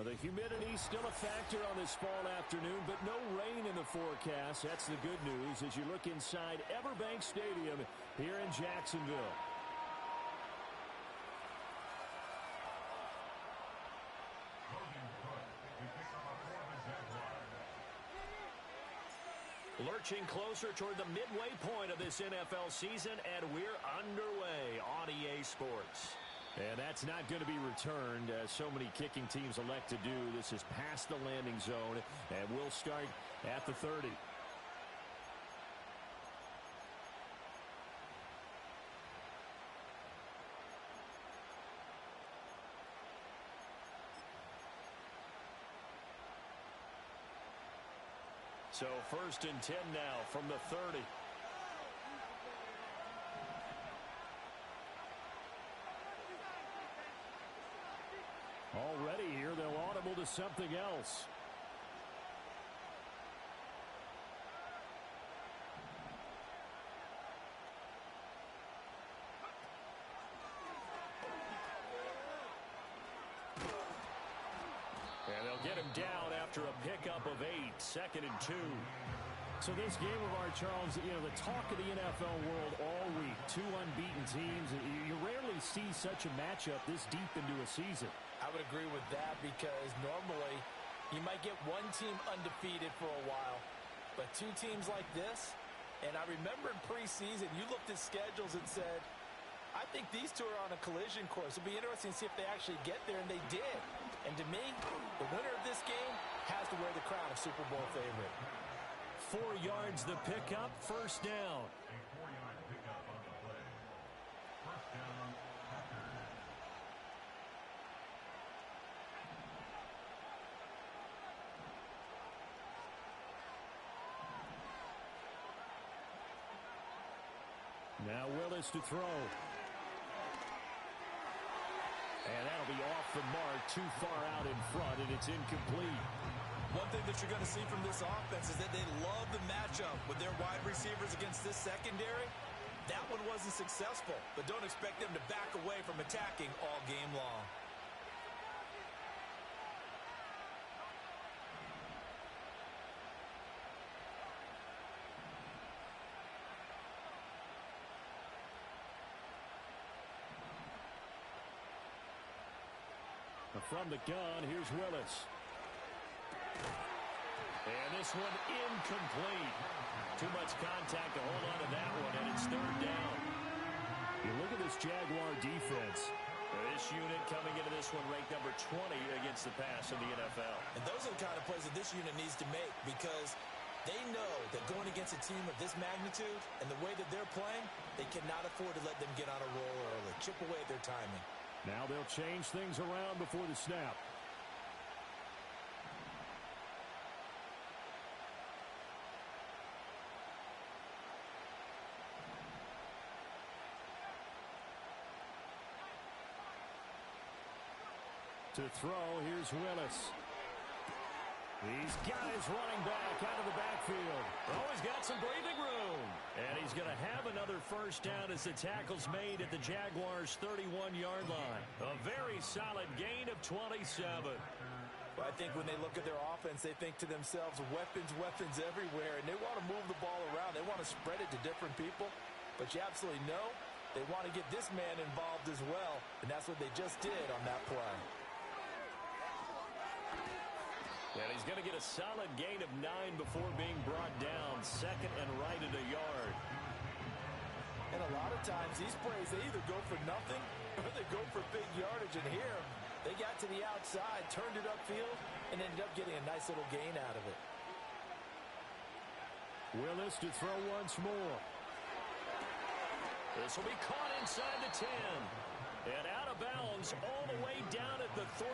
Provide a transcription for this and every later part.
The humidity still a factor on this fall afternoon, but no rain in the forecast. That's the good news as you look inside Everbank Stadium here in Jacksonville. Lurching closer toward the midway point of this NFL season, and we're underway on EA Sports. And that's not going to be returned, as so many kicking teams elect to do. This is past the landing zone, and we'll start at the 30. So 1st and 10 now from the 30. Already here, they'll audible to something else. And they'll get him down after a pickup of 8, 2nd and 2. So this game of ours, Charles, you know, the talk of the NFL world all week. 2 unbeaten teams. You rarely see such a matchup this deep into a season. I would agree with that because normally you might get one team undefeated for a while, but 2 teams like this, and I remember in preseason you looked at schedules and said, I think these 2 are on a collision course. It'll be interesting to see if they actually get there, and they did. And to me, the winner of this game has to wear the crown of Super Bowl favorite. 4 yards the pickup, 1st down. A 4-yard pickup on the play. 1st down, Packers. Now Willis to throw. And that'll be off the mark, too far out in front, and it's incomplete. One thing that you're going to see from this offense is that they love the matchup with their wide receivers against this secondary. That one wasn't successful, but don't expect them to back away from attacking all game long. From the gun, here's Willis. And this one incomplete. Too much contact to hold on to that one, and it's 3rd down. You look at this Jaguar defense. This unit coming into this one ranked number 20 against the pass in the NFL. And those are the kind of plays that this unit needs to make because they know that going against a team of this magnitude and the way that they're playing, they cannot afford to let them get on a roll early. Chip away at their timing. Now they'll change things around before the snap. To throw, here's Willis. These guys running back out of the backfield. Oh, he's got some breathing room. And he's going to have another 1st down as the tackle's made at the Jaguars' 31-yard line. A very solid gain of 27. But I think when they look at their offense, they think to themselves, weapons, weapons everywhere. And they want to move the ball around. They want to spread it to different people. But you absolutely know they want to get this man involved as well. And that's what they just did on that play. And he's going to get a solid gain of 9 before being brought down. 2nd and right at a yard. And a lot of times these plays, they either go for nothing or they go for big yardage. And here, they got to the outside, turned it upfield, and ended up getting a nice little gain out of it. Willis to throw once more. This will be caught inside the 10. And out of bounds all the way down at the 3.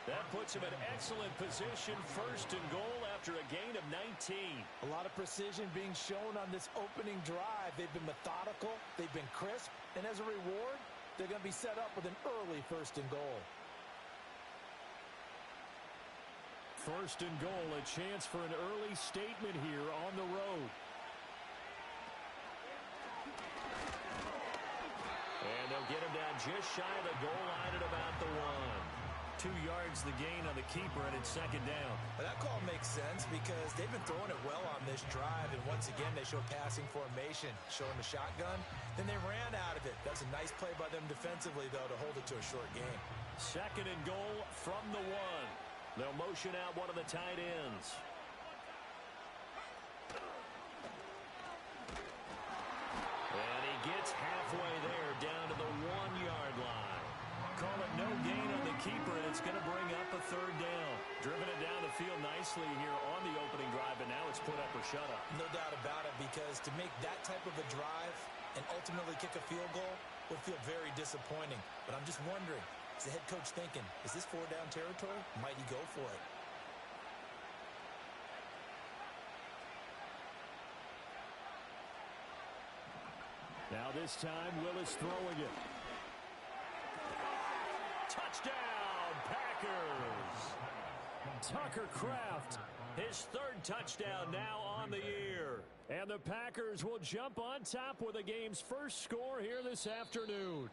That puts him in excellent position, 1st and goal after a gain of 19. A lot of precision being shown on this opening drive. They've been methodical, they've been crisp, and as a reward, they're going to be set up with an early 1st and goal. 1st and goal, a chance for an early statement here on the road. And they'll get him down just shy of the goal line at about the 1. 2 yards the gain on the keeper, and it's second down. Well, that call makes sense because they've been throwing it well on this drive, and once again they show passing formation, showing the shotgun. Then they ran out of it. That's a nice play by them defensively, though, to hold it to a short game. Second and goal from the 1. They'll motion out one of the tight ends. And he gets halfway there, down to the 1-yard line. Call it no gain on the keeper, and it's going to bring up a third down. Driven it down the field nicely here on the opening drive, but now it's put up or shut up. No doubt about it, because to make that type of a drive and ultimately kick a field goal would feel very disappointing. But I'm just wondering, is the head coach thinking, is this 4-down territory? Might he go for it? Now this time, Willis throwing it. Touchdown, Packers! Tucker Kraft, his 3rd touchdown now on the year. And the Packers will jump on top with the game's first score here this afternoon.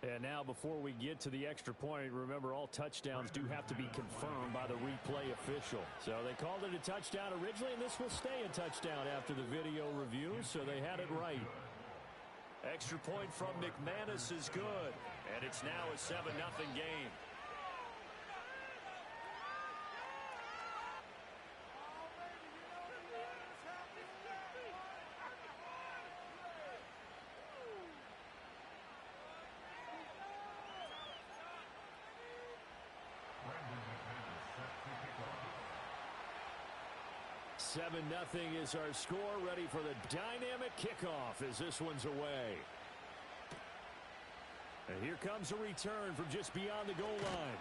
And now, before we get to the extra point, remember all touchdowns do have to be confirmed by the replay official. So they called it a touchdown originally, and this will stay a touchdown after the video review, so they had it right. Extra point from McManus is good, and it's now a 7-0 game. Seven 0 is our score. Ready for the dynamic kickoff as this one's away. And here comes a return from just beyond the goal line.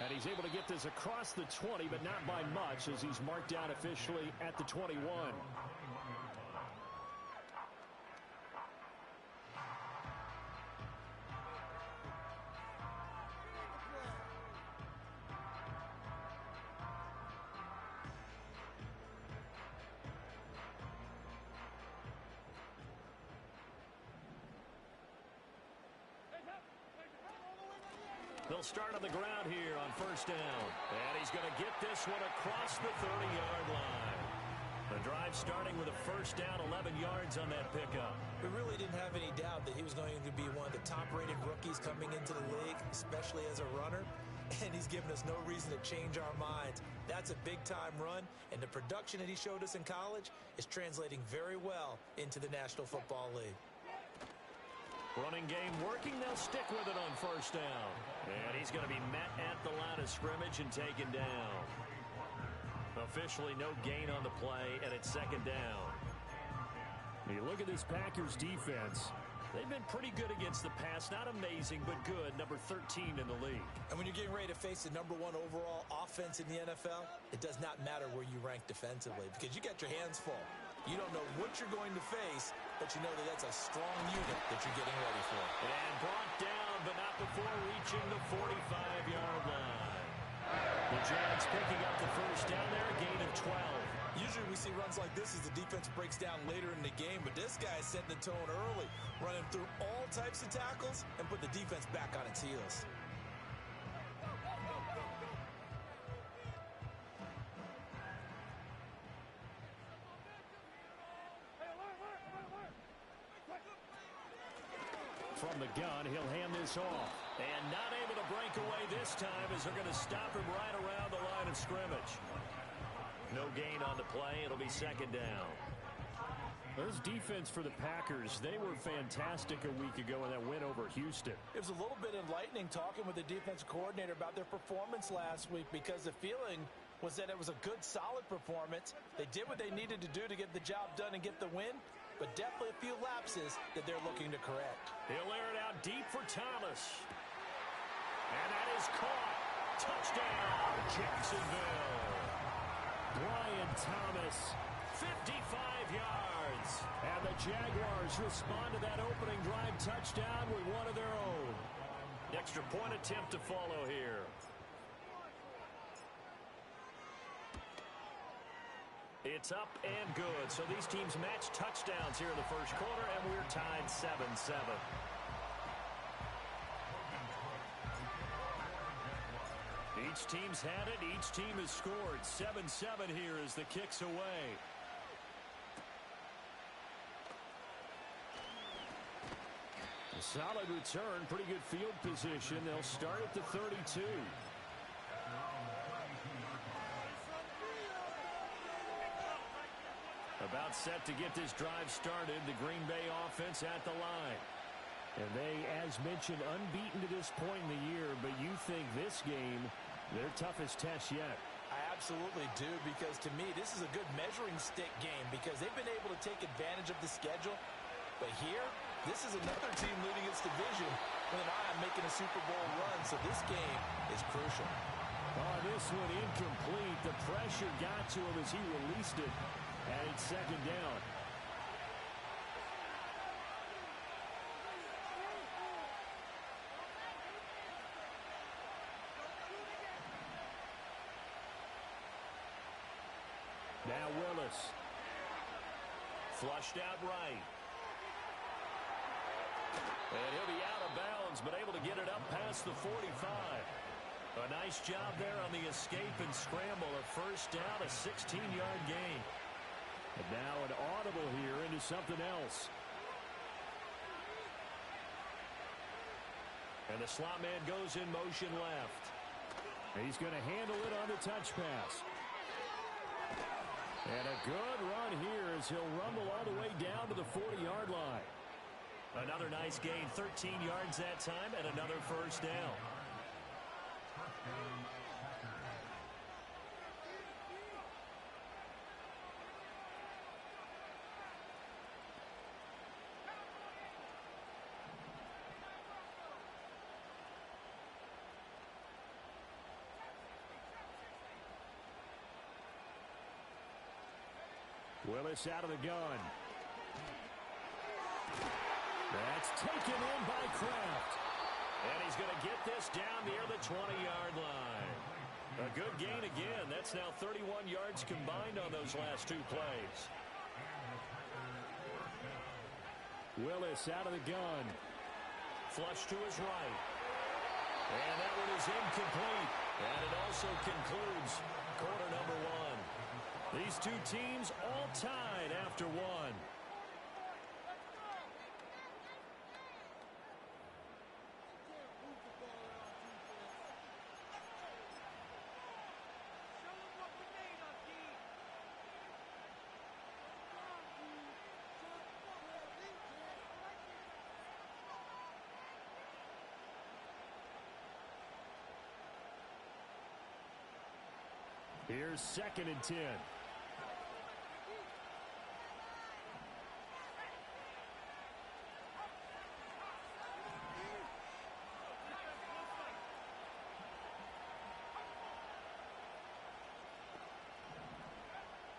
And he's able to get this across the 20, but not by much, as he's marked down officially at the 21. They'll start on the ground here on first down. And he's going to get this one across the 30-yard line. The drive starting with a first down, 11 yards on that pickup. We really didn't have any doubt that he was going to be one of the top-rated rookies coming into the league, especially as a runner. And he's given us no reason to change our minds. That's a big-time run, and the production that he showed us in college is translating very well into the National Football League. Running game working. They'll stick with it on first down. And he's going to be met at the line of scrimmage and taken down. Officially no gain on the play, and it's second down. You look at this Packers defense. They've been pretty good against the pass. Not amazing, but good. Number 13 in the league. And when you're getting ready to face the number 1 overall offense in the NFL, it does not matter where you rank defensively because you got your hands full. You don't know what you're going to face, but you know that that's a strong unit that you're getting ready for. And brought down, but not before reaching the 45-yard line. The Jags picking up the first down there, a gain of 12. Usually we see runs like this as the defense breaks down later in the game, but this guy is setting the tone early, running through all types of tackles and put the defense back on its heels. From the gun, he'll hand this off. And not able to break away this time as they're going to stop him right around the line of scrimmage. No gain on the play. It'll be second down. Those defense for the Packers, they were fantastic a week ago in that win over Houston. It was a little bit enlightening talking with the defense coordinator about their performance last week because the feeling was that it was a good, solid performance. They did what they needed to do to get the job done and get the win, but definitely a few lapses that they're looking to correct. He'll air it out deep for Thomas. And that is caught. Touchdown, Jacksonville. Brian Thomas, 55 yards. And the Jaguars respond to that opening drive touchdown with one of their own. Extra point attempt to follow here. It's up and good. So these teams match touchdowns here in the first quarter, and we're tied 7-7. Each team's had it. Each team has scored. 7-7 here as the kick's away. A solid return. Pretty good field position. They'll start at the 32. About set to get this drive started. The Green Bay offense at the line. And they, as mentioned, unbeaten to this point in the year, but you think this game, their toughest test yet. I absolutely do, because to me, this is a good measuring stick game because they've been able to take advantage of the schedule. But here, this is another team leading its division with an eye on making a Super Bowl run, so this game is crucial. Oh, this one incomplete. The pressure got to him as he released it, and it's second down. Now Willis. Flushed out right. And he'll be out of bounds, but able to get it up past the 45. A nice job there on the escape and scramble. A first down, a 16-yard gain. And now an audible here into something else. And the slot man goes in motion left. He's going to handle it on the touch pass. And a good run here as he'll rumble all the way down to the 40-yard line. Another nice gain, 13 yards that time, and another first down. Willis out of the gun. That's taken in by Kraft. And he's going to get this down near the 20-yard line. A good gain again. That's now 31 yards combined on those last two plays. Willis out of the gun. Flush to his right. And that one is incomplete. And it also concludes quarter number one. These two teams all tied after one. Here's 2nd and 10.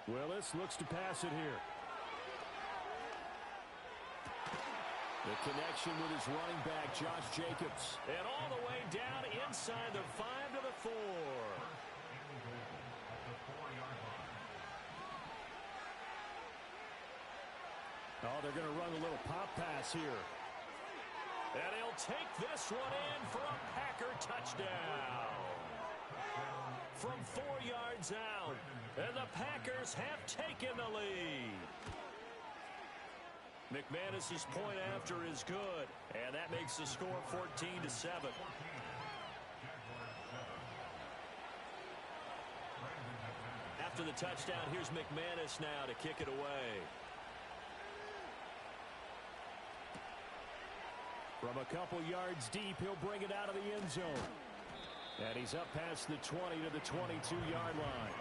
Willis looks to pass it here. The connection with his running back, Josh Jacobs. And all the way down inside the 5 to the 4. Oh, they're going to run a little pop pass here. And he'll take this one in for a Packer touchdown. From 4 yards out. And the Packers have taken the lead. McManus's point after is good. And that makes the score 14-7. After the touchdown, here's McManus now to kick it away. From a couple yards deep, he'll bring it out of the end zone. And he's up past the 20 to the 22-yard line.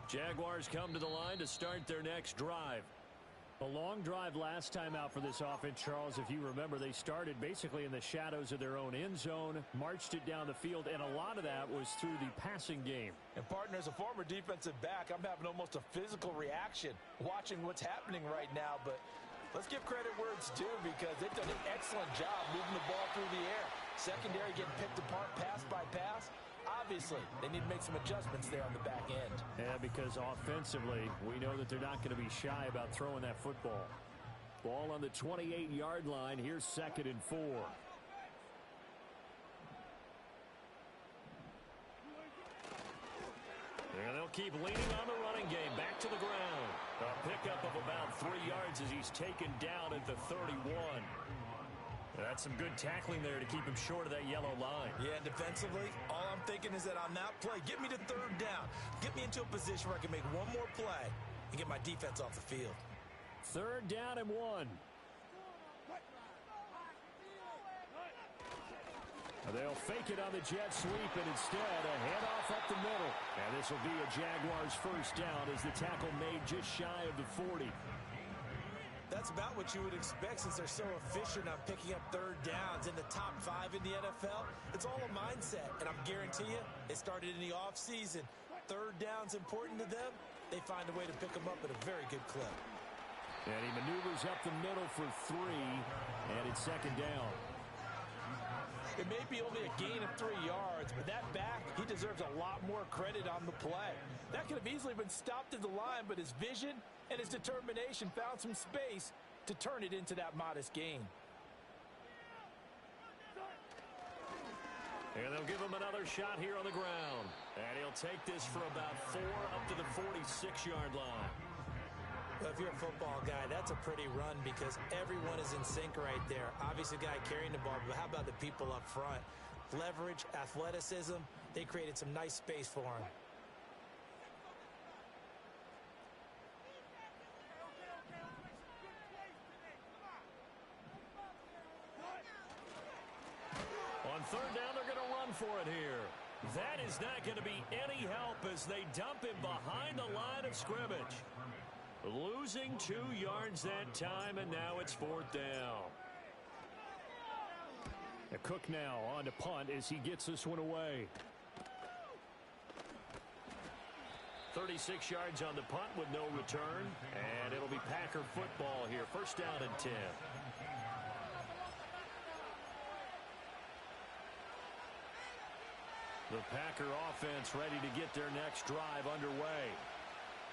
Jaguars come to the line to start their next drive. A long drive last time out for this offense, Charles. If you remember, they started basically in the shadows of their own end zone, marched it down the field, and a lot of that was through the passing game. And, partner, as a former defensive back, I'm having almost a physical reaction watching what's happening right now. But let's give credit where it's due because they've done an excellent job moving the ball through the air. Secondary getting picked apart pass by pass. obviously, they need to make some adjustments there on the back end. Yeah, because offensively, we know that they're not going to be shy about throwing that football. Ball on the 28-yard line. Here's 2nd and 4. And they'll keep leaning on the running game. Back to the ground. A pickup of about 3 yards as he's taken down at the 31. That's some good tackling there to keep him short of that yellow line. Yeah, defensively, all I'm thinking is that on that play, get me to 3rd down. Get me into a position where I can make one more play and get my defense off the field. 3rd down and 1. They'll fake it on the jet sweep, and instead a handoff up the middle. And this will be a Jaguars 1st down as the tackle made just shy of the 40. That's about what you would expect since they're so efficient on picking up 3rd downs in the top 5 in the NFL. It's all a mindset, and I'm guarantee you, it started in the offseason. 3rd down's important to them. They find a way to pick them up at a very good clip. And he maneuvers up the middle for 3, and it's 2nd down. It may be only a gain of 3 yards, but that back, he deserves a lot more credit on the play. That could have easily been stopped at the line, but his vision and his determination found some space to turn it into that modest gain. And they'll give him another shot here on the ground. And he'll take this for about 4 up to the 46-yard line. Well, if you're a football guy, that's a pretty run because everyone is in sync right there. Obviously, the guy carrying the ball, but how about the people up front? Leverage, athleticism, they created some nice space for him. On 3rd down, they're going to run for it here. That is not going to be any help as they dump him behind the line of scrimmage. Losing 2 yards that time, and now it's 4th down. Cook now on to punt as he gets this one away. 36 yards on the punt with no return, and it'll be Packer football here. 1st down and 10. The Packer offense ready to get their next drive underway.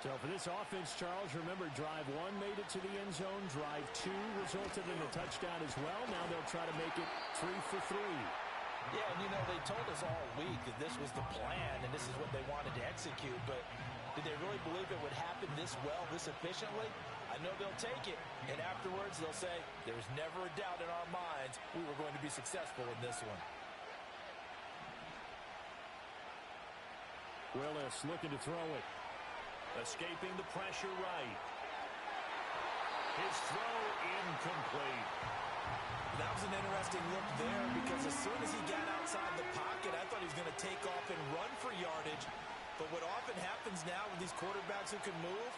So for this offense, Charles, remember, drive 1 made it to the end zone. Drive 2 resulted in a touchdown as well. Now they'll try to make it 3 for 3. Yeah, and you know, they told us all week that this was the plan and this is what they wanted to execute. But did they really believe it would happen this well, this efficiently? I know they'll take it. And afterwards, they'll say, there was never a doubt in our minds we were going to be successful in this one. Willis looking to throw it. Escaping the pressure right. His throw incomplete. That was an interesting look there because as soon as he got outside the pocket, I thought he was going to take off and run for yardage. But what often happens now with these quarterbacks who can move,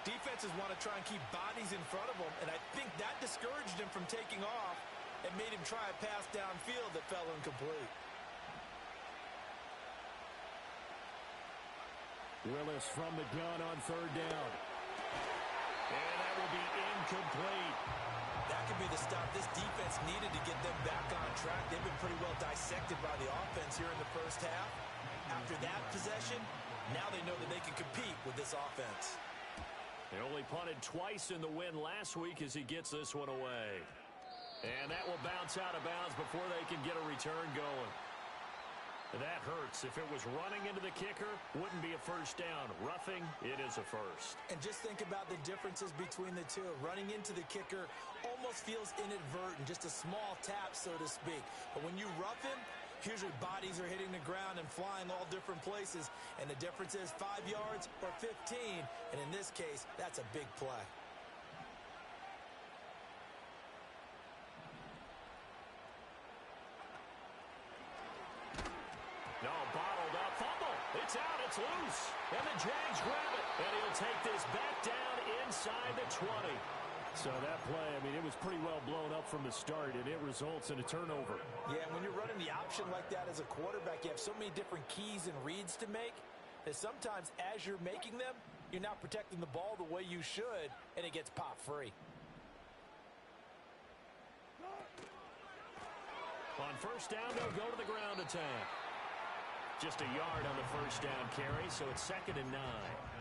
defenses want to try and keep bodies in front of them, and I think that discouraged him from taking off and made him try a pass downfield that fell incomplete. Willis from the gun on 3rd down. And that will be incomplete. That could be the stop this defense needed to get them back on track. They've been pretty well dissected by the offense here in the 1st half. After that possession, now they know that they can compete with this offense. They only punted twice in the win last week as he gets this one away. And that will bounce out of bounds before they can get a return going. That hurts. If it was running into the kicker, wouldn't be a 1st down. Roughing, it is a 1st. And just think about the differences between the two. Running into the kicker almost feels inadvertent, just a small tap, so to speak. But when you rough him, usually bodies are hitting the ground and flying all different places. And the difference is 5 yards or 15. And in this case, that's a big play. No, bottled up. Fumble. It's out. It's loose. And the Jags grab it. And he'll take this back down inside the 20. So that play, I mean, it was pretty well blown up from the start, and it results in a turnover. Yeah, when you're running the option like that as a quarterback, you have so many different keys and reads to make that sometimes as you're making them, you're not protecting the ball the way you should, and it gets pop free. On 1st down, they'll go to the ground attack. Just a yard on the first down carry, so it's 2nd and 9.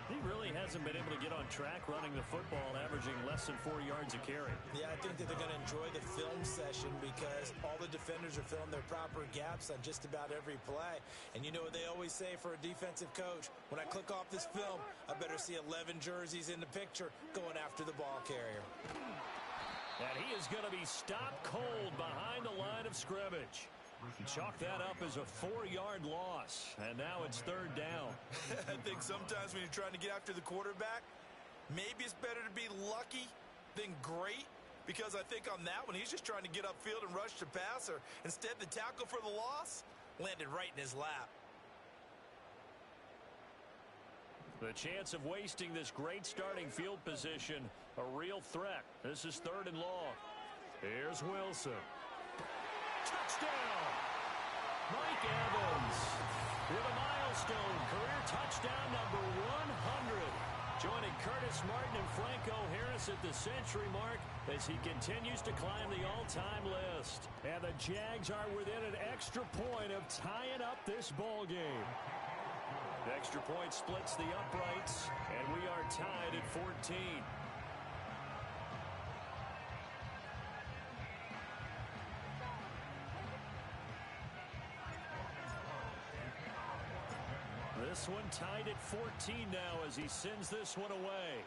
He really hasn't been able to get on track running the football, averaging less than 4 yards a carry. Yeah, I think that they're going to enjoy the film session because all the defenders are filling their proper gaps on just about every play. And you know what they always say for a defensive coach? When I click off this film, I better see 11 jerseys in the picture going after the ball carrier. And he is going to be stopped cold behind the line of scrimmage. Chalk that up as a 4-yard loss, and now it's 3rd down. I think sometimes when you're trying to get after the quarterback, maybe it's better to be lucky than great, because I think on that one, he's just trying to get upfield and rush the passer. Instead, the tackle for the loss landed right in his lap. The chance of wasting this great starting field position, a real threat. This is 3rd and long. Here's Wilson. Touchdown! Mike Evans with a milestone career touchdown number 100. Joining Curtis Martin and Franco Harris at the century mark as he continues to climb the all-time list. And the Jags are within an extra point of tying up this ball game. The extra point splits the uprights, and we are tied at 14. This one tied at 14 now as he sends this one away.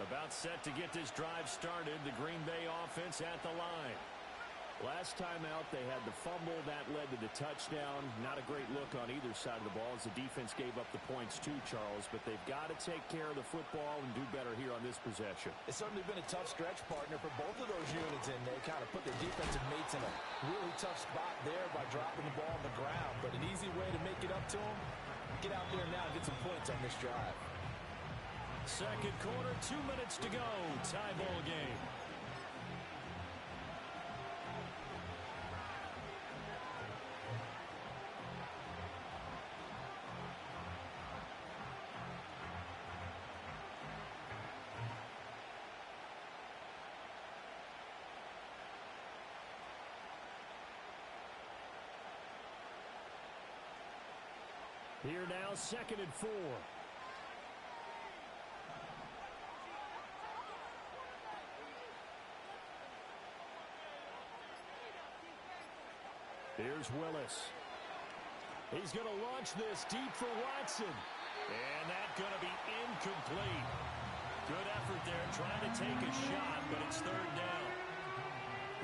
About set to get this drive started, the Green Bay offense at the line. Last time out, they had the fumble. That led to the touchdown. Not a great look on either side of the ball as the defense gave up the points too, Charles. But they've got to take care of the football and do better here on this possession. It's certainly been a tough stretch, partner, for both of those units, and they kind of put their defensive mates in a really tough spot there by dropping the ball on the ground. But an easy way to make it up to them, get out there now and get some points on this drive. Second quarter, 2 minutes to go. Tie ball game. Here now, 2nd and 4. Here's Willis. He's going to launch this deep for Watson. And that's going to be incomplete. Good effort there trying to take a shot, but it's 3rd down.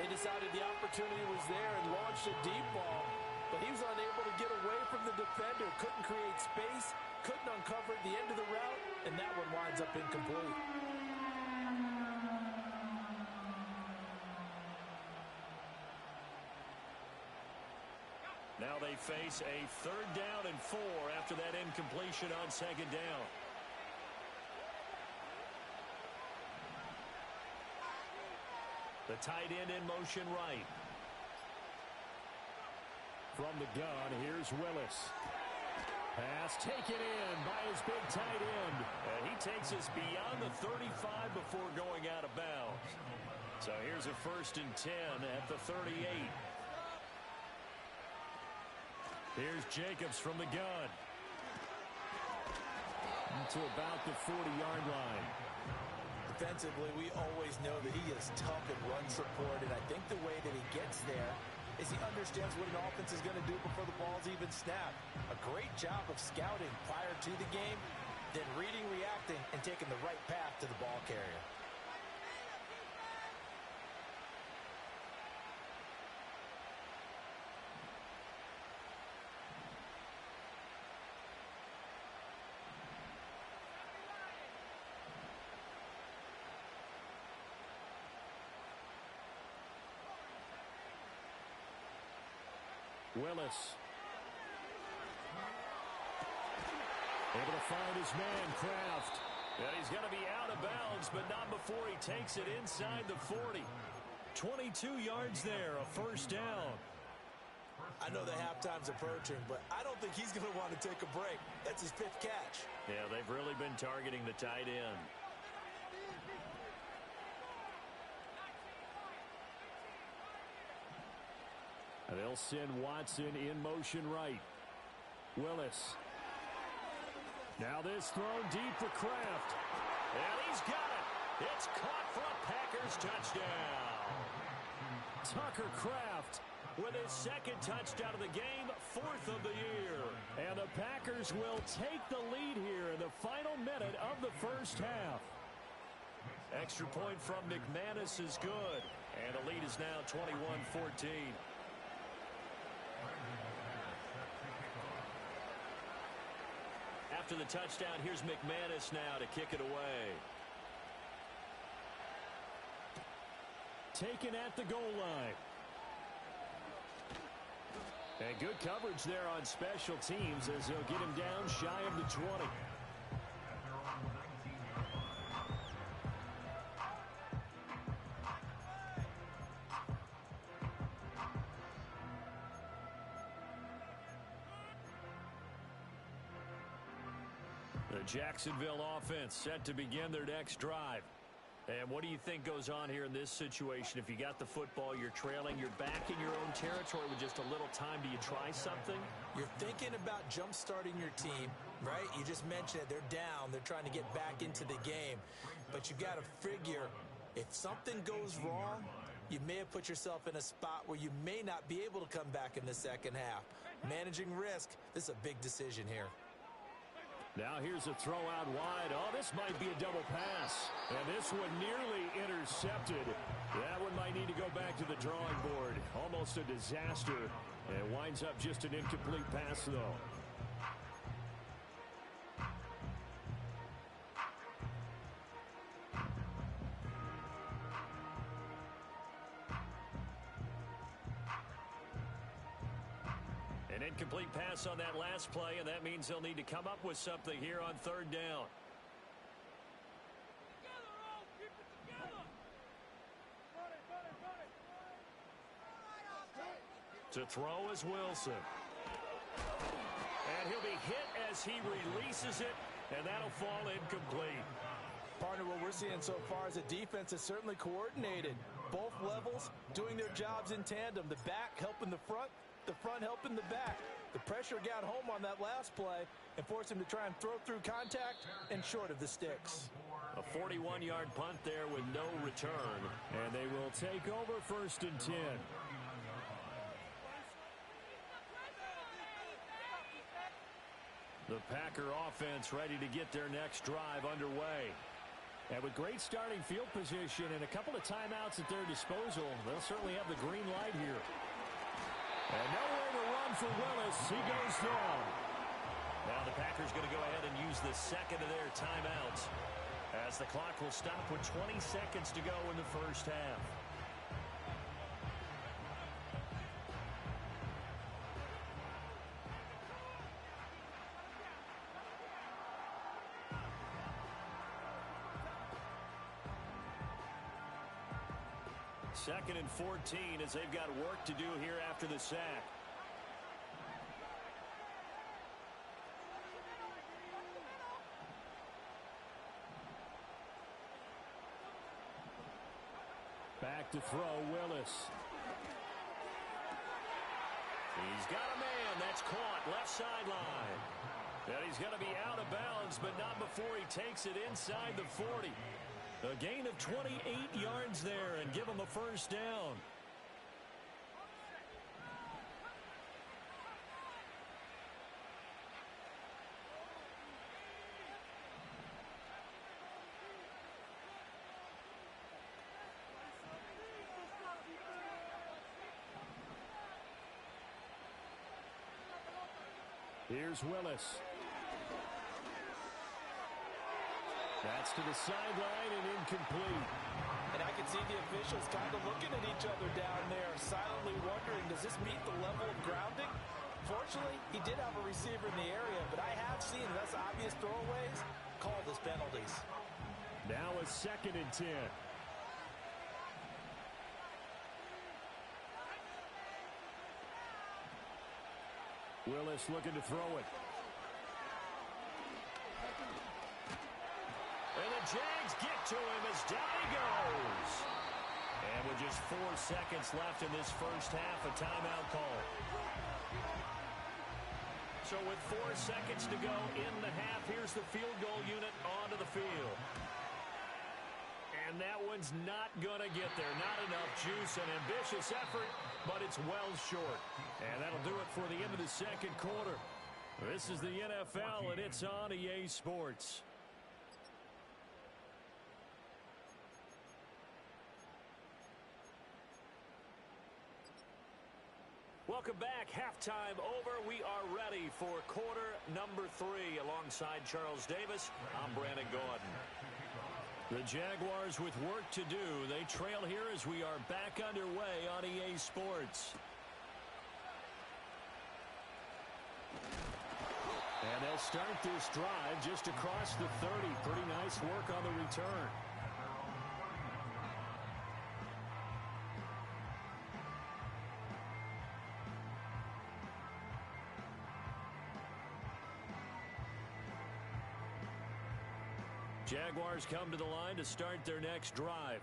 They decided the opportunity was there and launched a deep ball, but he was unable to get away from the defender. Couldn't create space, couldn't uncover the end of the route, and that one winds up incomplete. Now they face a 3rd down and 4 after that incompletion on 2nd down. The tight end in motion right. From the gun, here's Willis. Pass taken in by his big tight end. And he takes us beyond the 35 before going out of bounds. So here's a 1st and 10 at the 38. Here's Jacobs from the gun. To about the 40-yard line. Defensively, we always know that he is tough in run support, and I think the way that he gets there is he understands what an offense is going to do before the ball's even snapped. A great job of scouting prior to the game, then reading, reacting, and taking the right path to the ball carrier. Willis. Able to find his man, Kraft. And he's going to be out of bounds, but not before he takes it inside the 40. 22 yards there, a first down. I know the halftime's approaching, but I don't think he's going to want to take a break. That's his 5th catch. Yeah, they've really been targeting the tight end. They'll send Watson in motion right. Willis. Now this thrown deep for Kraft. And he's got it. It's caught for a Packers touchdown. Tucker Kraft with his 2nd touchdown of the game, 4th of the year. And the Packers will take the lead here in the final minute of the first half. Extra point from McManus is good. And the lead is now 21-14. After the touchdown, here's McManus now to kick it away. Taken at the goal line. And good coverage there on special teams as they'll get him down shy of the 20. The Jacksonville offense set to begin their next drive. And what do you think goes on here in this situation? If you got the football, you're trailing, you're back in your own territory with just a little time. Do you try something? You're thinking about jump-starting your team, right? You just mentioned it. They're down. They're trying to get back into the game. But you got to figure, if something goes wrong, you may have put yourself in a spot where you may not be able to come back in the second half. Managing risk, this is a big decision here. Now here's a throw out wide. Oh, this might be a double pass. And this one nearly intercepted. That one might need to go back to the drawing board. Almost a disaster. And it winds up just an incomplete pass, though. An incomplete pass on that last play, and that means they'll need to come up with something here on 3rd down. To throw is Wilson. And he'll be hit as he releases it, and that'll fall incomplete. Partner, what we're seeing so far is the defense is certainly coordinated. Both levels doing their jobs in tandem. The back helping the front helping the back. The pressure got home on that last play and forced him to try and throw through contact and short of the sticks. A 41-yard punt there with no return. And they will take over 1st and 10. The Packer offense ready to get their next drive underway. And with great starting field position and a couple of timeouts at their disposal, they'll certainly have the green light here. And nowhere to run for Willis. He goes down. Now the Packers going to go ahead and use the 2nd of their timeouts as the clock will stop with 20 seconds to go in the first half. Second and 14 as they've got work to do here after the sack. Back to throw, Willis. He's got a man. That's caught. Left sideline. And he's going to be out of bounds, but not before he takes it inside the 40. A gain of 28 yards there and give him a first down. Here's Willis. That's to the sideline and incomplete. And I can see the officials kind of looking at each other down there, silently wondering, does this meet the level of grounding? Fortunately, he did have a receiver in the area, but I have seen less obvious throwaways called as penalties. Now a 2nd and 10. Willis looking to throw it. And the Jags get to him as down he goes. And with just 4 seconds left in this first half, a timeout call. So with 4 seconds to go in the half, here's the field goal unit onto the field. And that one's not going to get there. Not enough juice. An ambitious effort, but it's well short. And that'll do it for the end of the second quarter. This is the NFL, and it's on EA Sports. Welcome back. Halftime over. We are ready for quarter number 3. Alongside Charles Davis, I'm Brandon Gordon. The Jaguars with work to do. They trail here as we are back underway on EA Sports. And they'll start this drive just across the 30. Pretty nice work on the return. Jaguars come to the line to start their next drive.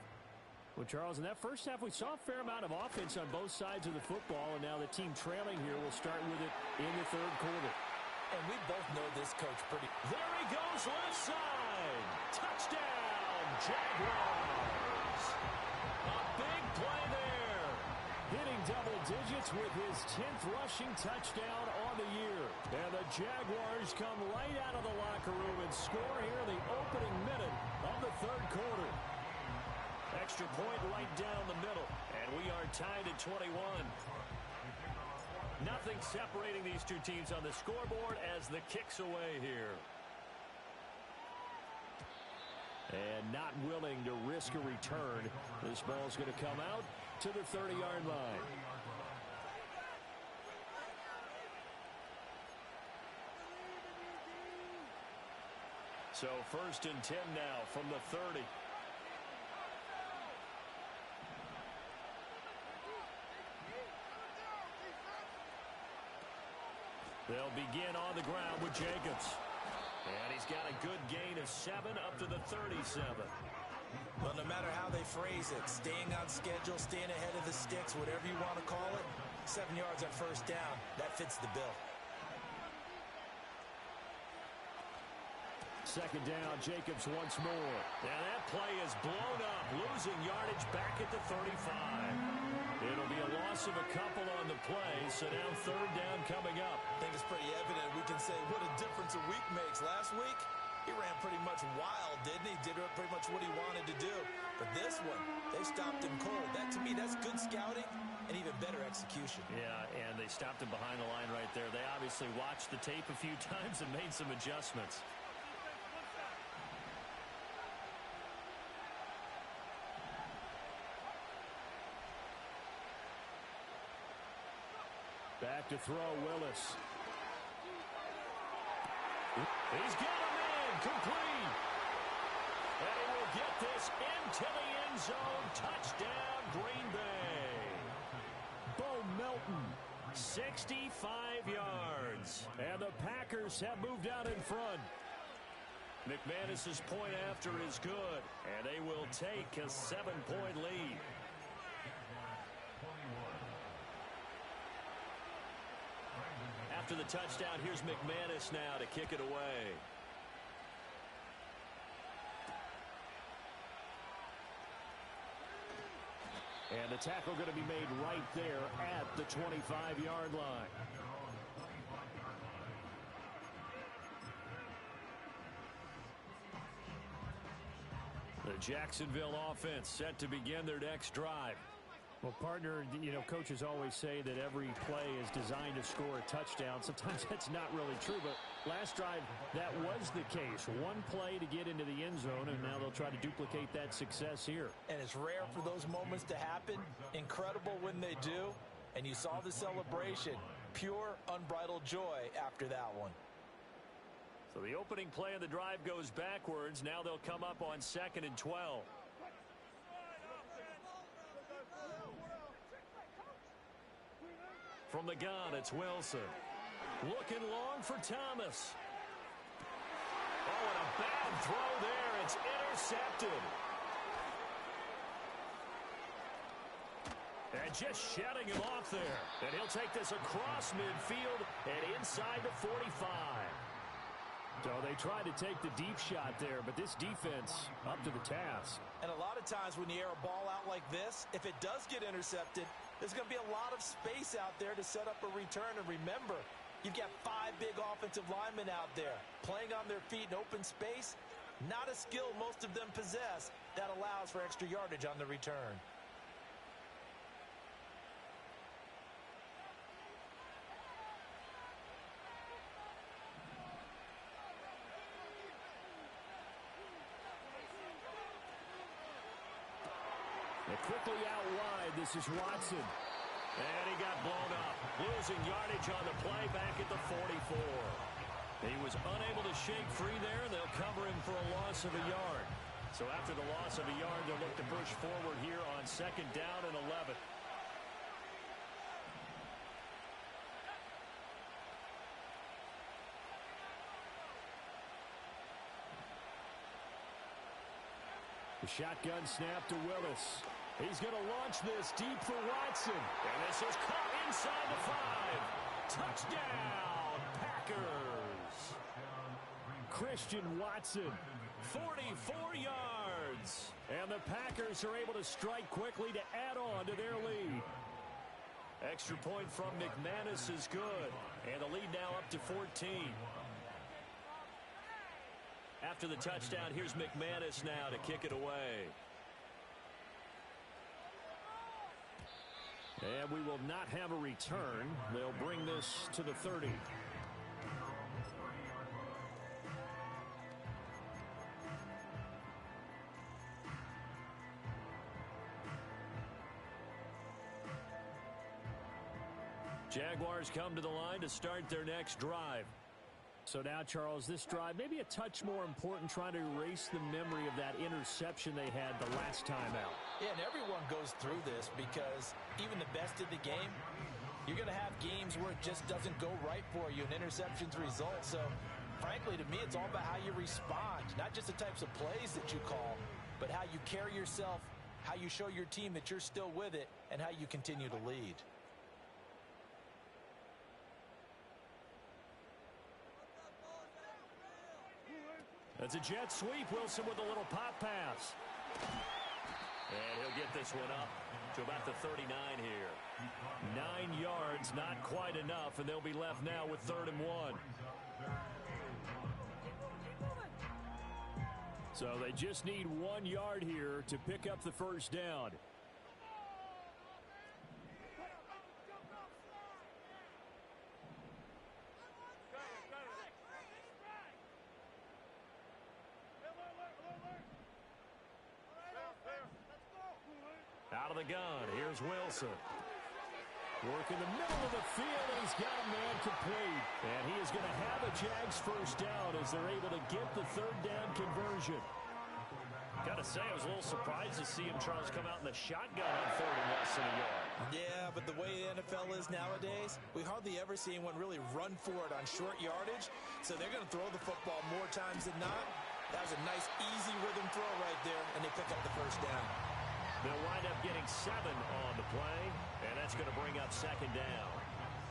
Well, Charles, in that first half, we saw a fair amount of offense on both sides of the football, and now the team trailing here will start with it in the third quarter. And we both know this coach pretty. There he goes, left side. Touchdown, Jaguars. A big play there. Hitting double digits with his 10th rushing touchdown on the year. And the Jaguars come right out of the locker room and score here in the opening minute of the third quarter. Extra point right down the middle. And we are tied at 21. Nothing separating these two teams on the scoreboard as the kick's away here. And not willing to risk a return. This ball's going to come out to the 30-yard line. So 1st and 10 now from the 30. They'll begin on the ground with Jacobs. And he's got a good gain of 7 up to the 37. Well, no matter how they phrase it, staying on schedule, staying ahead of the sticks, whatever you want to call it, 7 yards on first down, that fits the bill. 2nd down, Jacobs once more. And that play is blown up, losing yardage back at the 35. It'll be a loss of a couple on the play, so now 3rd down coming up. I think it's pretty evident. We can say what a difference a week makes. Last week, he ran pretty much wild, didn't he? Did pretty much what he wanted to do. But this one, they stopped him cold. That, to me, that's good scouting and even better execution. Yeah, and they stopped him behind the line right there. They obviously watched the tape a few times and made some adjustments. Back to throw, Willis. He's got him in, complete. And he will get this into the end zone. Touchdown, Green Bay. Bo Melton, 65 yards. And the Packers have moved out in front. McManus's point after is good. And they will take a 7-point lead. After the touchdown, here's McManus now to kick it away. And the tackle going to be made right there at the 25-yard line. The Jacksonville offense set to begin their next drive. Well, partner, you know, coaches always say that every play is designed to score a touchdown. Sometimes that's not really true, but last drive, that was the case. One play to get into the end zone, and now they'll try to duplicate that success here. And it's rare for those moments to happen. Incredible when they do. And you saw the celebration. Pure, unbridled joy after that one. So the opening play of the drive goes backwards. Now they'll come up on 2nd and 12. From the gun, it's Wilson. Looking long for Thomas. Oh, and a bad throw there. It's intercepted. And just shutting him off there. And he'll take this across midfield and inside the 45. So they tried to take the deep shot there, but this defense up to the task. And a lot of times when you air a ball out like this, if it does get intercepted, there's going to be a lot of space out there to set up a return. And remember, you've got 5 big offensive linemen out there playing on their feet in open space. Not a skill most of them possess that allows for extra yardage on the return. And quickly out wide, this is Watson. And he got blown up. Losing yardage on the play back at the 44. He was unable to shake free there, and they'll cover him for a loss of a yard. So after the loss of a yard, they'll look to push forward here on 2nd down and 11. The shotgun snap to Willis. He's going to launch this deep for Watson. And this is caught inside the 5. Touchdown, Packers. Christian Watson, 44 yards. And the Packers are able to strike quickly to add on to their lead. Extra point from McManus is good. And the lead now up to 14. After the touchdown, here's McManus now to kick it away. And we will not have a return. They'll bring this to the 30. Jaguars come to the line to start their next drive. So now, Charles, this drive maybe a touch more important, trying to erase the memory of that interception they had the last time out. Yeah, and everyone goes through this because even the best in the game, you're going to have games where it just doesn't go right for you and interceptions result. So, frankly, to me, it's all about how you respond, not just the types of plays that you call, but how you carry yourself, how you show your team that you're still with it, and how you continue to lead. That's a jet sweep. Wilson with a little pop pass. And he'll get this one up to about the 39 here. 9 yards, not quite enough, and they'll be left now with 3rd and 1. So they just need 1 yard here to pick up the first down. Out of the gun, here's Wilson. Work in the middle of the field, and he's got a man complete. And he is going to have a Jags first down as they're able to get the 3rd down conversion. Got to say, I was a little surprised to see him, Charles, come out in the shotgun on 3rd and less than a yard. Yeah, but the way the NFL is nowadays, we hardly ever see anyone really run for it on short yardage. So they're going to throw the football more times than not. That was a nice, easy rhythm throw right there, and they pick up the first down. They'll wind up getting 7 on the play, and that's going to bring up 2nd down.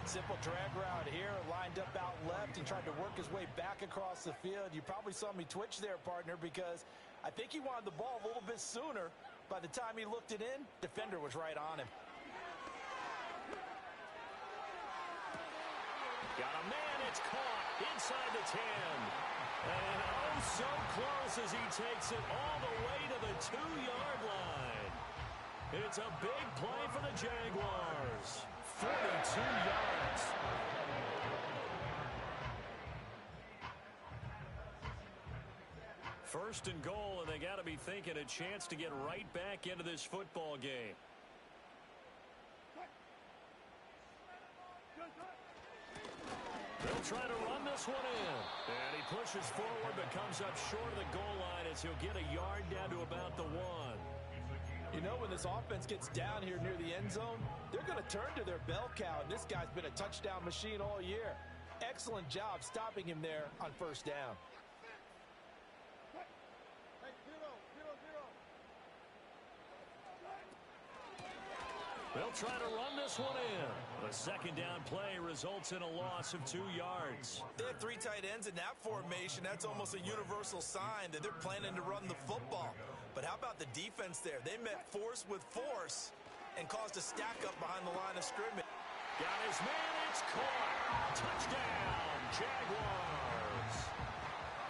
Simple drag route here, lined up out left and tried to work his way back across the field. You probably saw me twitch there, partner, because I think he wanted the ball a little bit sooner. By the time he looked it in, defender was right on him. Got a man, it's caught inside the 10. And oh, so close as he takes it all the way to the 2-yard line. It's a big play for the Jaguars. 42 yards. First and goal, and they got to be thinking a chance to get right back into this football game. try to run this one in. And he pushes forward but comes up short of the goal line as he'll get a yard down to about the 1. You know, when this offense gets down here near the end zone, they're going to turn to their bell cow, and this guy's been a touchdown machine all year. Excellent job stopping him there on first down. They'll try to run this one in. The second down play results in a loss of 2 yards. They have 3 tight ends in that formation. That's almost a universal sign that they're planning to run the football. But how about the defense there? They met force with force and caused a stack up behind the line of scrimmage. Got his man. It's caught. Touchdown, Jaguars.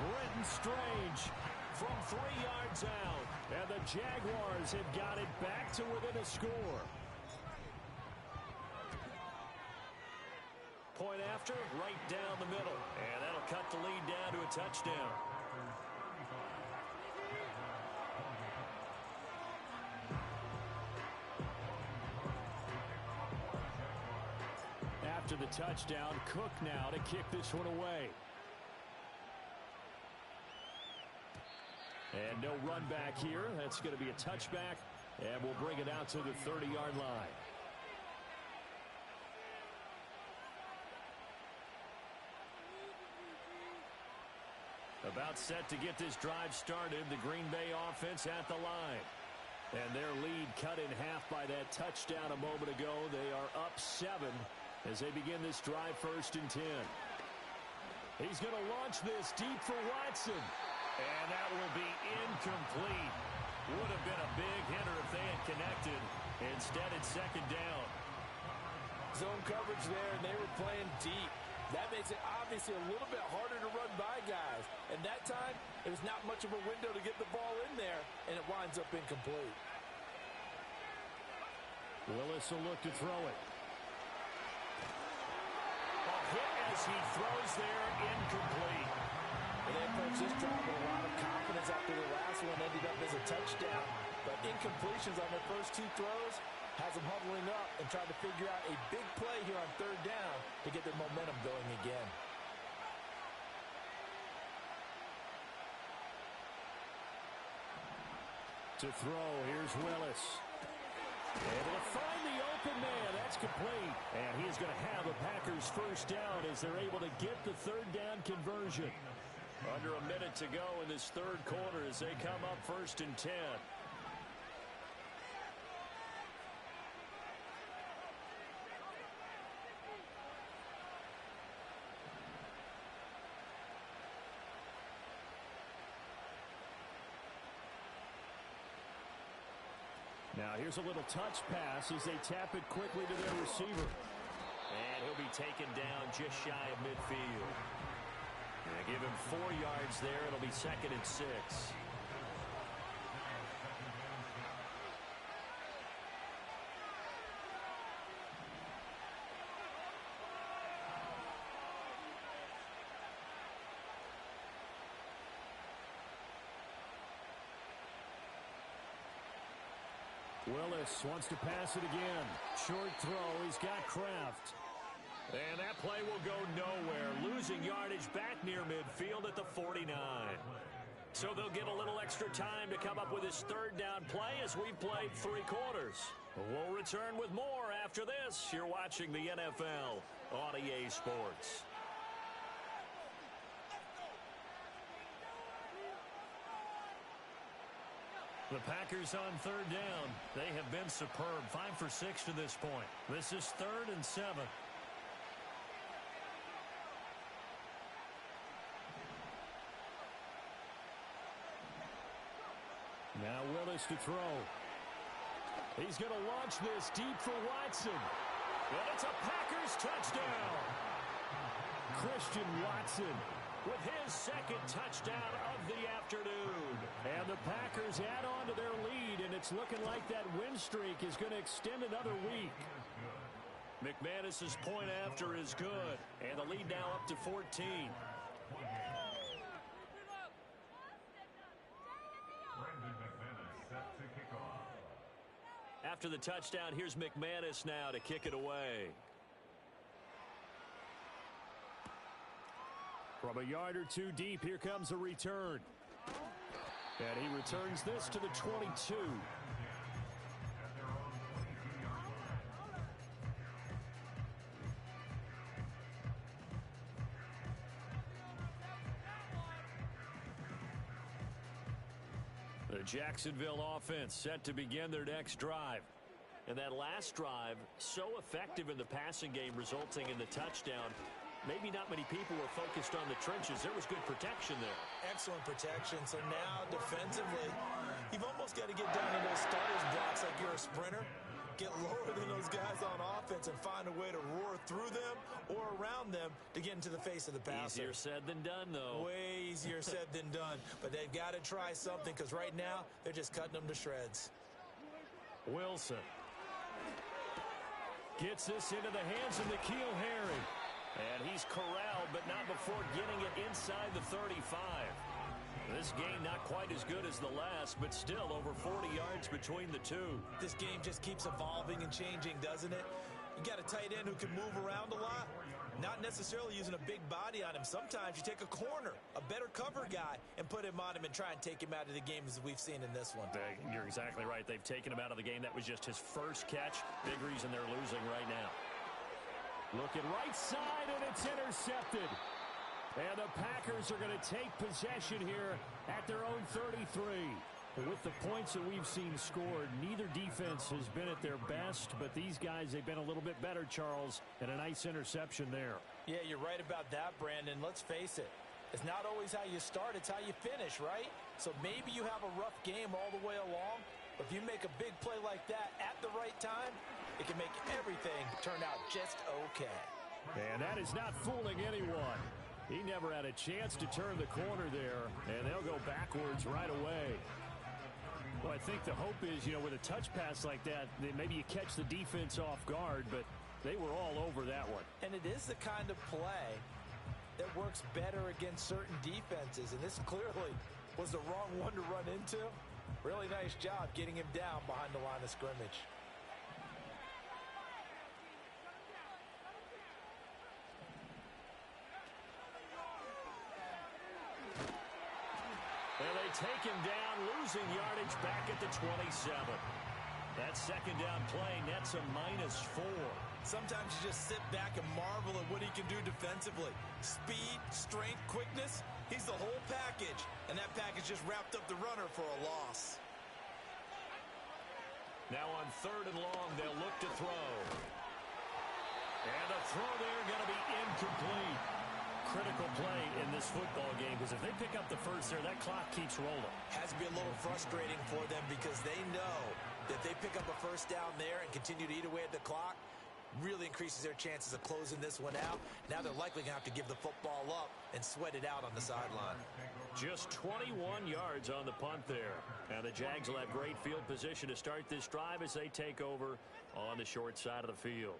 Brenton Strange from 3 yards out. And the Jaguars have got it back to within a score. Point after, right down the middle. And that'll cut the lead down to a touchdown. After the touchdown, Cook now to kick this one away. And no run back here. That's going to be a touchback. And we'll bring it out to the 30-yard line. About set to get this drive started. The Green Bay offense at the line. And their lead cut in half by that touchdown a moment ago. They are up 7 as they begin this drive 1st and 10. He's going to launch this deep for Watson. And that will be incomplete. Would have been a big hitter if they had connected. Instead, it's second down. Zone coverage there, and they were playing deep. That makes it obviously a little bit harder to run by guys. And that time, it was not much of a window to get the ball in there, and it winds up incomplete. Willis will look to throw it. A hit as he throws there, incomplete. And they approached this drive with a lot of confidence after the last one ended up as a touchdown. But incompletions on their first 2 throws has them huddling up and trying to figure out a big play here on 3rd down to get their momentum going again. To throw, here's Willis. Able to find the open man. That's complete. And he's going to have a Packers first down as they're able to get the 3rd down conversion. Under a minute to go in this 3rd quarter as they come up 1st and 10. Now here's a little touch pass as they tap it quickly to their receiver. And he'll be taken down just shy of midfield. And give him 4 yards there. It'll be 2nd and 6. Willis wants to pass it again. Short throw. He's got Kraft. And that play will go nowhere. Losing yardage back near midfield at the 49. So they'll get a little extra time to come up with his 3rd down play as we've played 3 quarters. We'll return with more after this. You're watching the NFL on EA Sports. The Packers on 3rd down. They have been superb. 5 for 6 to this point. This is 3rd and 7. Now Willis to throw. He's going to launch this deep for Watson. And it's a Packers touchdown. Christian Watson with his 2nd touchdown of the afternoon. And the Packers add on to their lead, and it's looking like that win streak is going to extend another week. McManus's point after is good, and the lead now up to 14. After the touchdown, here's McManus now to kick it away. From a yard or two deep, here comes a return. And he returns this to the 22. The Jacksonville offense set to begin their next drive. And that last drive, so effective in the passing game, resulting in the touchdown. Maybe not many people were focused on the trenches. There was good protection there. Excellent protection. So now defensively, you've almost got to get down to those starters blocks like you're a sprinter. Get lower than those guys on offense and find a way to roar through them or around them to get into the face of the passer. Easier said than done, though. Way easier said than done. But they've got to try something because right now they're just cutting them to shreds. Wilson gets this into the hands of N'Keal Harry. And he's corralled, but not before getting it inside the 35. This game not quite as good as the last, but still over 40 yards between the two. This game just keeps evolving and changing, doesn't it? You got a tight end who can move around a lot, not necessarily using a big body on him. Sometimes you take a corner, a better cover guy, and put him on him and try and take him out of the game as we've seen in this one. You're exactly right. They've taken him out of the game. That was just his first catch. Big reason they're losing right now. Looking right side, and it's intercepted. And the Packers are going to take possession here at their own 33. With the points that we've seen scored, neither defense has been at their best, but these guys, they've been a little bit better, Charles, and a nice interception there. Yeah, you're right about that, Brandon. Let's face it. It's not always how you start, it's how you finish, right? So maybe you have a rough game all the way along, but if you make a big play like that at the right time, it can make everything turn out just okay. And that is not fooling anyone. He never had a chance to turn the corner there, and they'll go backwards right away. Well, I think the hope is, with a touch pass like that maybe you catch the defense off guard, but they were all over that one. And it is the kind of play that works better against certain defenses, and this clearly was the wrong one to run into. Really nice job getting him down behind the line of scrimmage. And they take him down, losing yardage back at the 27. That second down play nets a -4. Sometimes you just sit back and marvel at what he can do defensively. Speed, strength, quickness, he's the whole package. And that package just wrapped up the runner for a loss. Now on 3rd and long, they'll look to throw. And the throw there going to be incomplete. Critical play in this football game, because if they pick up the first there, that clock keeps rolling. Has to be a little frustrating for them because they know that if they pick up a first down there and continue to eat away at the clock, really increases their chances of closing this one out. Now they're likely going to have to give the football up and sweat it out on the sideline. Just 21 yards on the punt there. And the Jags will have great field position to start this drive as they take over on the short side of the field.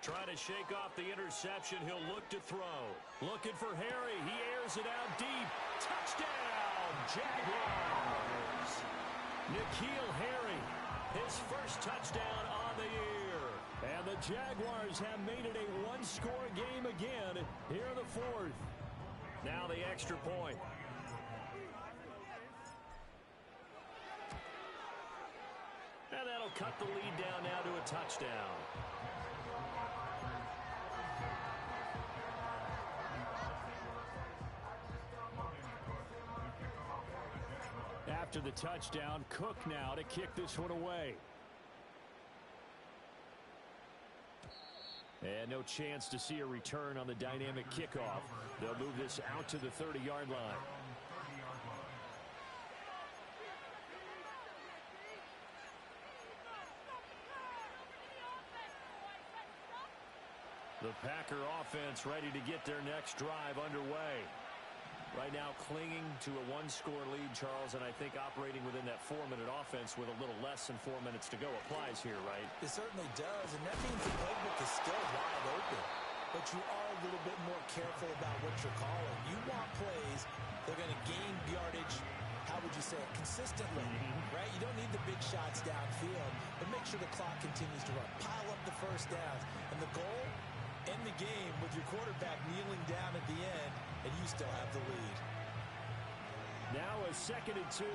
Trying to shake off the interception. He'll look to throw. Looking for Harry. He airs it out deep. Touchdown, Jaguars. N'Keal Harry, his first touchdown on the year. And the Jaguars have made it a one-score game again here in the 4th. Now the extra point. And that'll cut the lead down now to a touchdown. After the touchdown, Cook now to kick this one away. And no chance to see a return on the dynamic kickoff. They'll move this out to the 30-yard line. The Packer offense ready to get their next drive underway. Right now clinging to a one-score lead, Charles, and I think operating within that 4-minute offense with a little less than 4 minutes to go applies here, right? It certainly does, and that means the playbook is still wide open. but you are a little bit more careful about what you're calling. You want plays that are going to gain yardage, how would you say it, consistently, right? You don't need the big shots downfield, but make sure the clock continues to run. Pile up the first downs. And the goal, end the game with your quarterback kneeling down at the end, and you still have the lead. Now a 2nd and 2.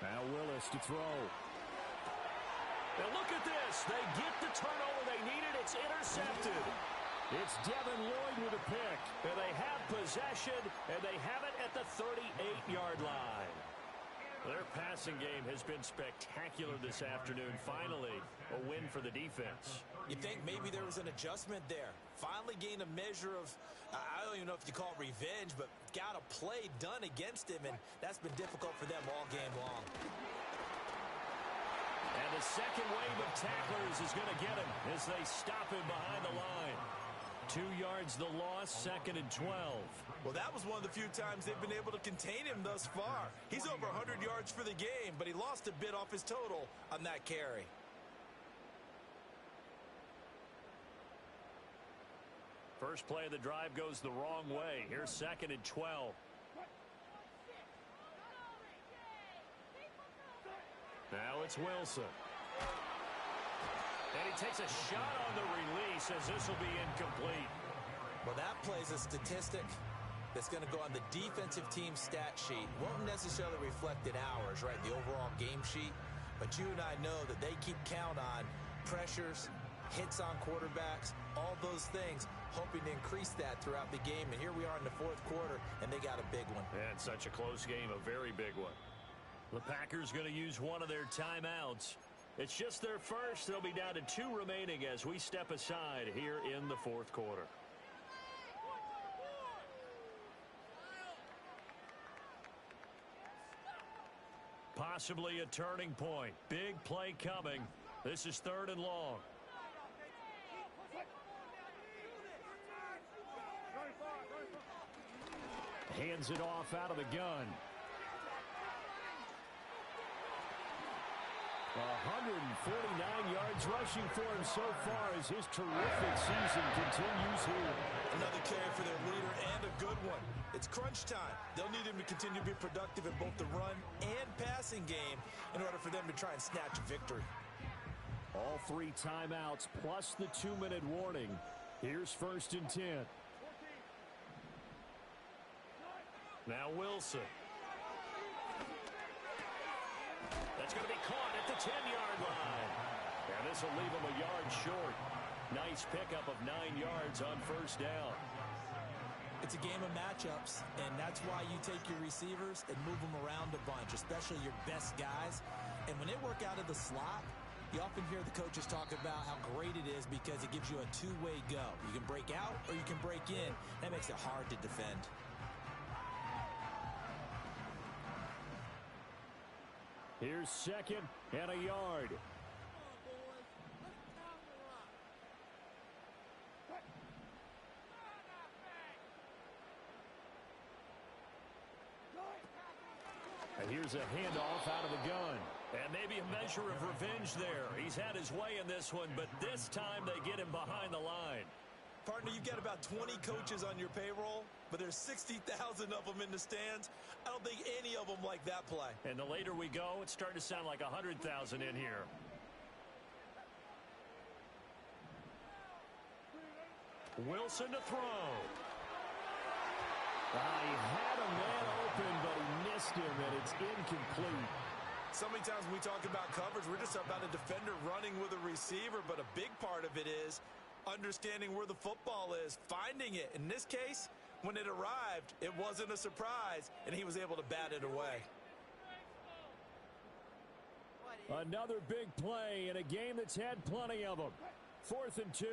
Now Willis to throw. And look at this. They get the turnover they needed. It's intercepted. It's Devin Lloyd with a pick. And they have possession, and they have it at the 38-yard line. Their passing game has been spectacular this afternoon. Finally, a win for the defense. You think maybe there was an adjustment there. Finally gained a measure of, I don't even know if you call it revenge, but got a play done against him, and that's been difficult for them all game long. And the second wave of tacklers is going to get him as they stop him behind the line. 2 yards the loss, 2nd and 12. Well, that was one of the few times they've been able to contain him thus far. He's over 100 yards for the game, but he lost a bit off his total on that carry. First play of the drive goes the wrong way. Here's 2nd and 12. Now it's Wilson. And he takes a shot on the release as this will be incomplete. Well, that plays a statistic that's going to go on the defensive team stat sheet. Won't necessarily reflect in ours, right, the overall game sheet. But you and I know that they keep count on pressures, hits on quarterbacks, all those things, hoping to increase that throughout the game. And here we are in the 4th quarter, and they got a big one. And such a close game, a very big one. The Packers going to use one of their timeouts. It's just their first. They'll be down to 2 remaining as we step aside here in the 4th quarter. Possibly a turning point. Big play coming. This is 3rd and long. Hands it off out of the gun. 149 yards rushing for him so far as his terrific season continues here. Another carry for their leader and a good one. It's crunch time. They'll need him to continue to be productive in both the run and passing game in order for them to try and snatch a victory. All 3 timeouts plus the 2-minute warning. Here's 1st and 10. Now Wilson. That's going to be caught at the 10-yard line. And this will leave him a yard short. Nice pickup of 9 yards on 1st down. It's a game of matchups, and that's why you take your receivers and move them around a bunch, especially your best guys. And when they work out of the slot, you often hear the coaches talk about how great it is because it gives you a 2-way go. You can break out or you can break in. That makes it hard to defend. Here's 2nd and a yard. And here's a handoff out of the gun. And maybe a measure of revenge there. He's had his way in this one, but this time they get him behind the line. Partner, you've got about 20 coaches on your payroll, but there's 60,000 of them in the stands. I don't think any of them like that play. And the later we go, it's starting to sound like 100,000 in here. Wilson to throw. He had a man open, but he missed him, and it's incomplete. So many times when we talk about coverage, we're just about a defender running with a receiver, but a big part of it is understanding where the football is, finding it. In this case, when it arrived, it wasn't a surprise, and he was able to bat it away. Another big play in a game that's had plenty of them. 4th and 2.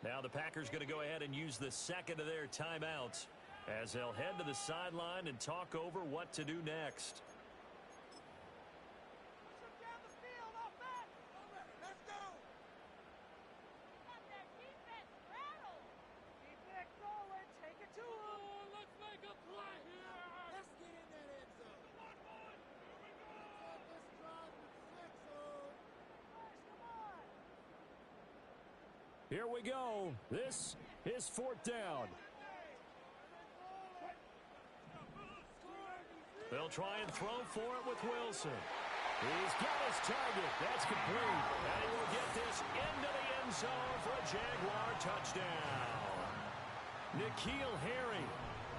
Now the Packers going to go ahead and use the 2nd of their timeouts as they'll head to the sideline and talk over what to do next. Here we go. This is 4th down. They'll try and throw for it with Wilson. He's got his target. That's complete. And he will get this into the end zone for a Jaguar touchdown. N'Keal Harry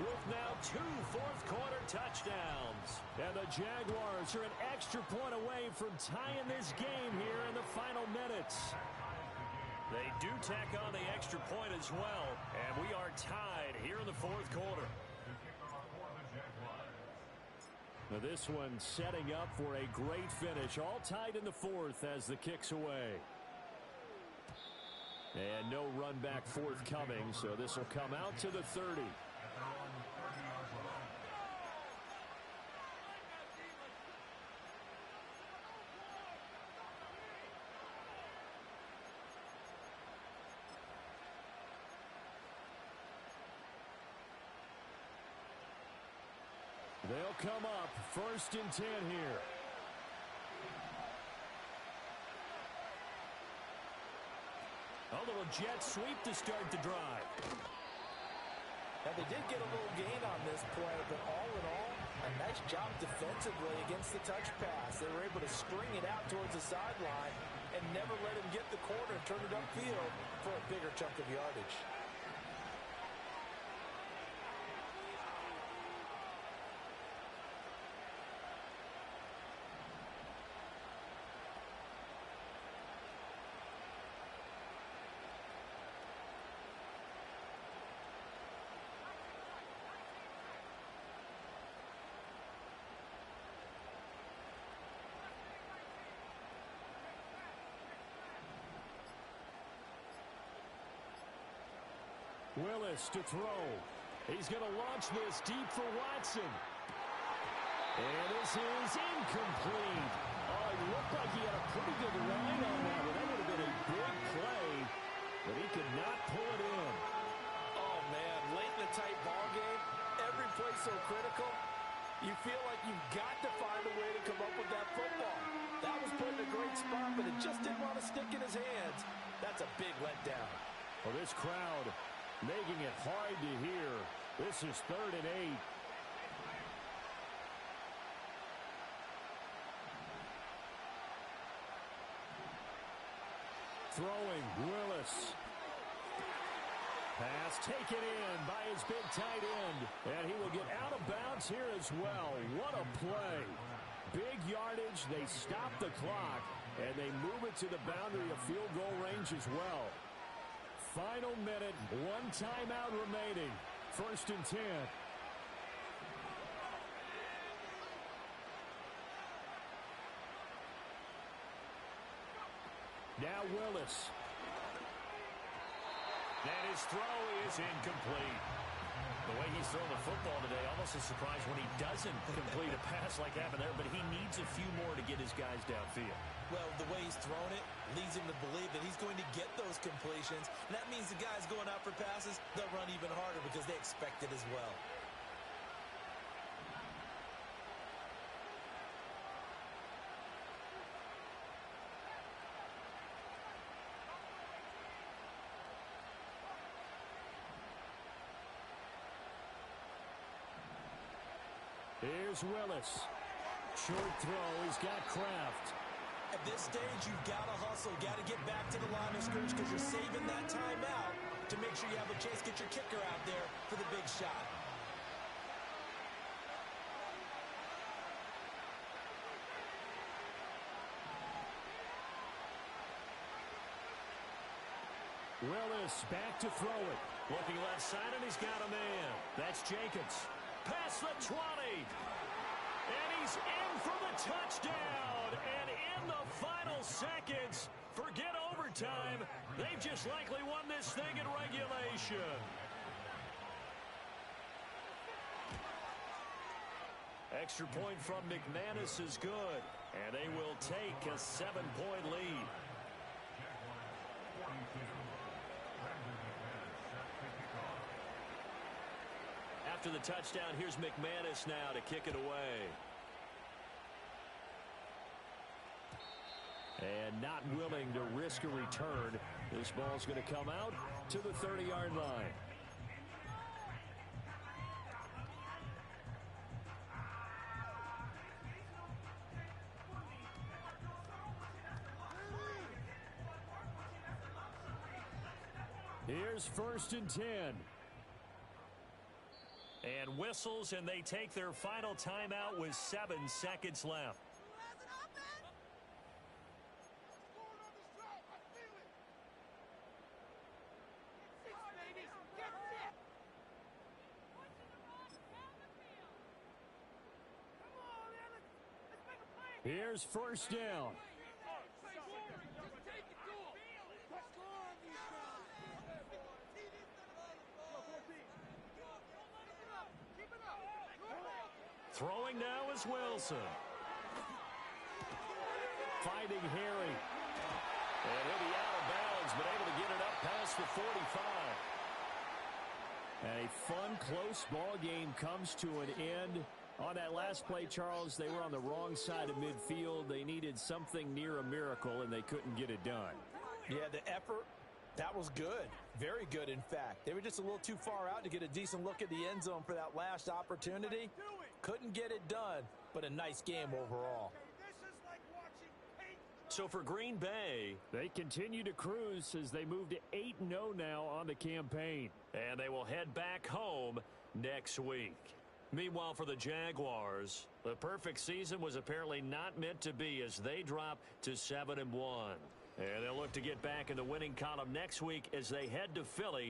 with now 2 fourth-quarter touchdowns. And the Jaguars are an extra point away from tying this game here in the final minutes. They do tack on the extra point as well. And we are tied here in the 4th quarter. Now this one setting up for a great finish. All tied in the 4th as the kick's away. And no run back forthcoming, so this will come out to the 30. They'll come up 1st and 10 here. A little jet sweep to start the drive. Now they did get a little gain on this play, but all in all, a nice job defensively against the touch pass. They were able to string it out towards the sideline and never let him get the corner and turn it upfield for a bigger chunk of yardage. Willis to throw. He's going to launch this deep for Watson. And this is incomplete. Oh, it looked like he had a pretty good line on that one. That would have been a big play, but he could not pull it in. Oh, man, late in the tight ball game, every play so critical, you feel like you've got to find a way to come up with that football. That was put in a great spot, but it just didn't want to stick in his hands. That's a big letdown. Well, this crowd making it hard to hear. This is 3rd and 8. Throwing, Willis. Pass taken in by his big tight end. And he will get out of bounds here as well. What a play. Big yardage. They stop the clock. And they move it to the boundary of field goal range as well. Final minute, 1 timeout remaining. 1st and 10. Now Willis. And his throw is incomplete. The way he's throwing the football today, almost a surprise when he doesn't complete a pass like that there, but he needs a few more to get his guys downfield. Well, the way he's thrown it leads him to believe that he's going to get those completions. And that means the guys going out for passes, they'll run even harder because they expect it as well. Here's Willis. Short throw. He's got Kraft. At this stage, you've got to hustle. Got to get back to the line of scrimmage because you're saving that timeout to make sure you have a chance to get your kicker out there for the big shot. Willis back to throw it. Looking left side, and he's got a man. That's Jacobs. Past the 20. And he's in for the touchdown. And in the final seconds, forget overtime. They've just likely won this thing in regulation. Extra point from McManus is good. And they will take a 7-point lead. After the touchdown, here's McManus now to kick it away. And not willing to risk a return. This ball's going to come out to the 30-yard line. Here's 1st and 10. And whistles, and they take their final timeout with 7 seconds left. Here's 1st down. Throwing now is Wilson. Finding Harry. And he'll be out of bounds, but able to get it up past the 45. And a fun, close ball game comes to an end. On that last play, Charles, they were on the wrong side of midfield. They needed something near a miracle, and they couldn't get it done. Yeah, the effort, that was good. Very good, in fact. They were just a little too far out to get a decent look at the end zone for that last opportunity. Couldn't get it done, but a nice game overall. So for Green Bay, they continue to cruise as they move to 8-0 now on the campaign. And they will head back home next week. Meanwhile, for the Jaguars, the perfect season was apparently not meant to be as they drop to 7-1. And they'll look to get back in the winning column next week as they head to Philly.